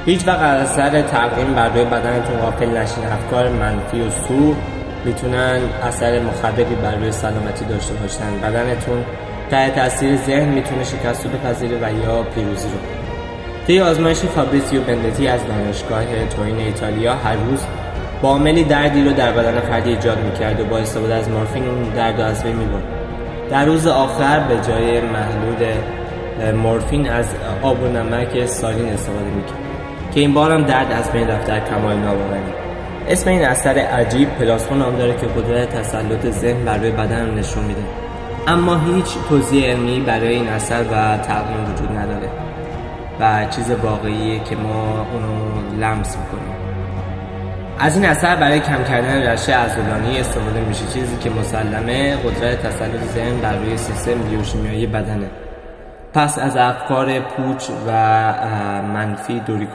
هیچ وقت از اثر تقویم بر روی بدنتون غافل نشین. افکار منفی و سو میتونن اثر مخربی بر روی سلامتی داشته باشن. بدنتون تحت تاثیر ذهن میتونه شکست رو بپذیره و یا پیروزی رو. طی آزمایش فابریزیو بندتی از دانشگاه تورین ایتالیا هر روز با عاملی دردی رو در بدن فردی ایجاد میکرد و با استفاده از مورفین اون درد رو از بین میبرد. در روز آخر به جای محلول مورفین از آب و نمک سالین استفاده میکرد که این بار هم درد از بین رفت در کمال ناباوری. اسم این اثر عجیب پلاسمو نام داره که قدرت تسلط ذهن بر روی بدن رو نشون میده، اما هیچ توضیح علمی برای این اثر و تقویم وجود نداره و چیز واقعیه که ما اونو لمس میکنیم. از این اثر برای کم کردن رشح عضلانی استفاده میشه، چیزی که مسلمه قدرت تسلط ذهن بر روی سیستم بیوشیمیایی بدنه. پس از افکار پوچ و منفی دوری